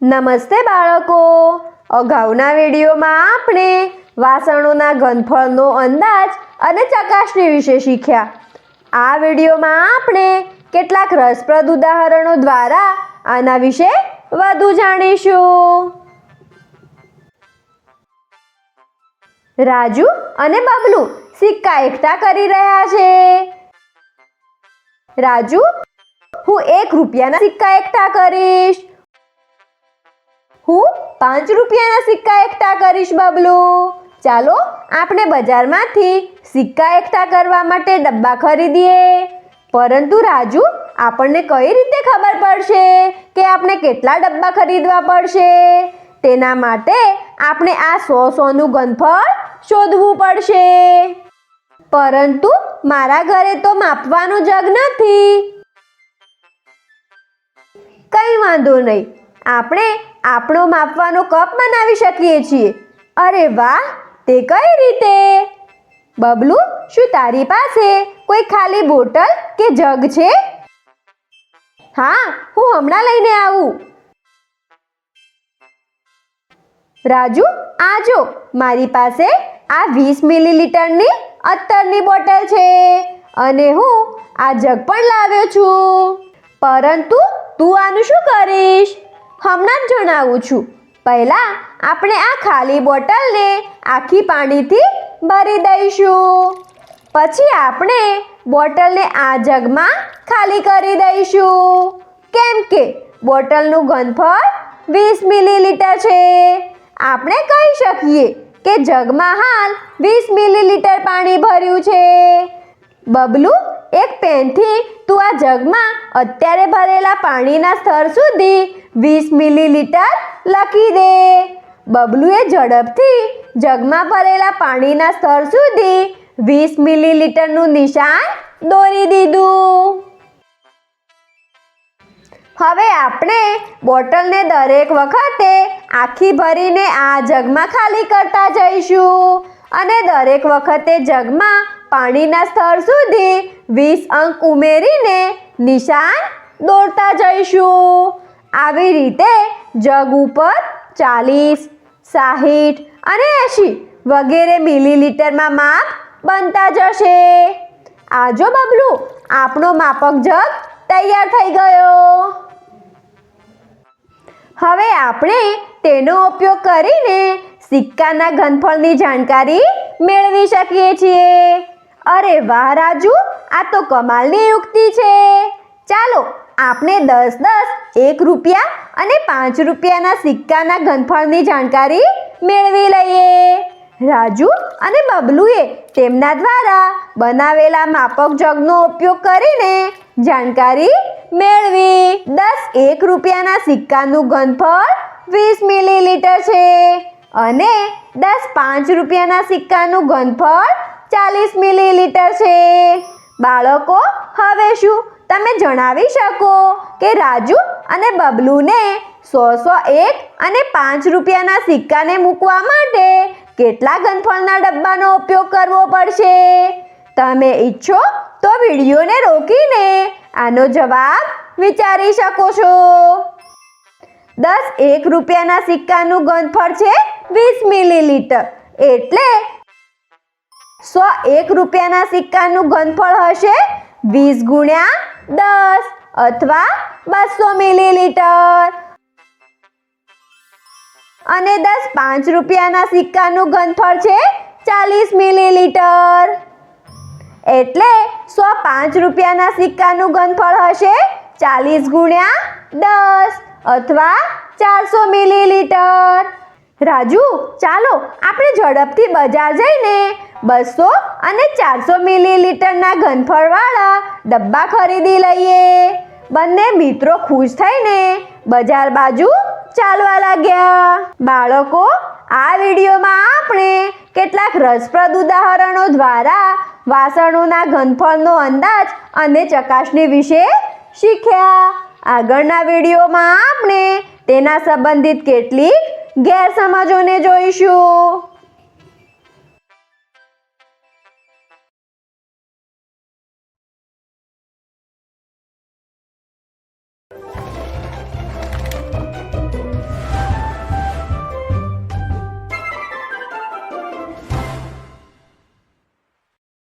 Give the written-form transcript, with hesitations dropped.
નમસ્તે બાળકો, અગાઉના વિડીયોમાં આપણે વાસણોના ઘનફળનો અંદાજ અને ચકાસણી વિશે શીખ્યા. આ વિડીયોમાં આપણે કેટલાક રસપ્રદ ઉદાહરણો દ્વારા આના વિશે વધુ જાણીશું. રાજુ અને બબલુ સિક્કા એકઠા કરી રહ્યા છે. રાજુ, હું 1 રૂપિયાના સિક્કા એકઠા કરીશ. હું 5 રૂપિયાના સિક્કા એકઠા કરીશ. બબલુ, ચાલો આપણે બજારમાંથી સિક્કા એકઠા કરવા માટે ડબ્બા ખરીદીએ. પરંતુ રાજુ, આપણને કઈ રીતે ખબર પડશે કે આપણે કેટલા ડબ્બા ખરીદવા પડશે? તેના માટે આપણે આ 100નું ઘનફળ શોધવું પડશે. પરંતુ મારા ઘરે તો માપવાનો જગ નથી. કંઈ વાંધો નહીં, આપણે આપણો માપવાનો કપ બનાવી શકીએ છીએ. અરે વાહ, તે કઈ રીતે? બબલુ, શું તારી પાસે કોઈ ખાલી બોટલ કે જગ છે? હા, હું હમણાં લઈને આવું. રાજુ, આ જો, મારી પાસે આ 20 મિલીલીટરની અત્તરની બોટલ છે અને હું આ જગ પણ લાવ્યો છું. પરંતુ તું આનું શું કરીશ? હમણાં જ જણાવું છું. પહેલા આપણે આ ખાલી બોટલને આખી પાણીથી ભરી દઈશું. પછી આપણે બોટલને આ જગમાં ખાલી કરી દઈશું. કેમ કે બોટલનું ઘનફળ 20 મિલીલીટર છે. આપણે કહી શકીએ કે જગમાં હાલ 20 મિલીલીટર પાણી ભર્યું છે. બબલુ, એક પેનથી તું આ જગમાં અત્યારે ભરેલા પાણીના સ્તર સુધી 20 મિલીલીટર લખી દે. બબલુએ ઝડપથી જગમાં ભરેલા પાણીના સ્તર સુધી 20 મિલીલીટરનું નિશાન દોરી દીધું. હવે આપણે બોટલને દરેક વખતે આખી ભરીને આ જગમાં ખાલી કરતા જઈશું અને દરેક વખતે જગમાં પાણીના સ્તર સુધી 20 અંક ઉમેરીને નિશાન દોરતા જઈશું. આવી રીતે જગ ઉપર 40, 60 અને 80 વગેરે મિલીલીટરમાં માપ બનતા જશે. આ જો બબલુ, આપણો માપક જગ તૈયાર થઈ ગયો. હવે આપણે તેનો ઉપયોગ કરીને સિક્કાના ઘનફળની જાણકારી મેળવી શકીએ છીએ. અરે વાહ રાજુ, આ તો કમાલની યુક્તિ છે. ચાલો આપણે 10, 1 રૂપિયા અને 5 રૂપિયાના સિક્કાના ઘનફળની જાણકારી મેળવી લઈએ. રાજુ અને બબલુએ તેમના દ્વારા બનાવેલા માપક જગનો ઉપયોગ કરીને જાણકારી મેળવી. 10 1 રૂપિયાના સિક્કાનું ઘનફળ 20 મિલીલીટર છે અને 10 5 રૂપિયાના સિક્કાનું ઘનફળ 40 મિલીલીટર છે. બાળકો, હવે શું તમે જણાવી શકો કે રાજુ અને બબલુને 100, 1 અને 5 રૂપિયાના સિક્કાને મૂકવા માટે કેટલા ઘનફળના ડબ્બાનો ઉપયોગ કરવો પડશે? તમે ઈચ્છો તો વિડીયોને રોકીને આનો જવાબ વિચારી શકો છો. 10 1 રૂપિયાના સિક્કાનું ઘનફળ છે 20 મિલીલીટર, એટલે 100 1 રૂપિયાના સિક્કાનું ઘનફળ હશે 20 ગુણ્યા 10 અથવા 200 મિલીલીટર. અને 10 5 રૂપિયાના સિક્કાનું ઘનફળ છે 40 મિલીલીટર, એટલે 100 5 રૂપિયાના સિક્કાનું ઘનફળ હશે 40 ગુણ્યા 10 અથવા 400 મિલીલીટર. રાજુ, ચાલો આપણે ઝડપથી બજાર જઈને 200 અને 400 મિલીલીટરના ઘનફળવાળા ડબ્બા ખરીદી લઈએ. બંને મિત્રો ખુશ થઈને બજાર બાજુ ચાલવા લાગ્યા. બાળકો, આ વિડીયોમાં આપણે કેટલાક રસપ્રદ ઉદાહરણો દ્વારા વાસણોના ઘનફળનો અંદાજ અને ચકાસણી વિશે શીખ્યા. આગળના વિડીયોમાં આપણે તેના સંબંધિત કેટલીક ગેરસમજોને જોઈશું.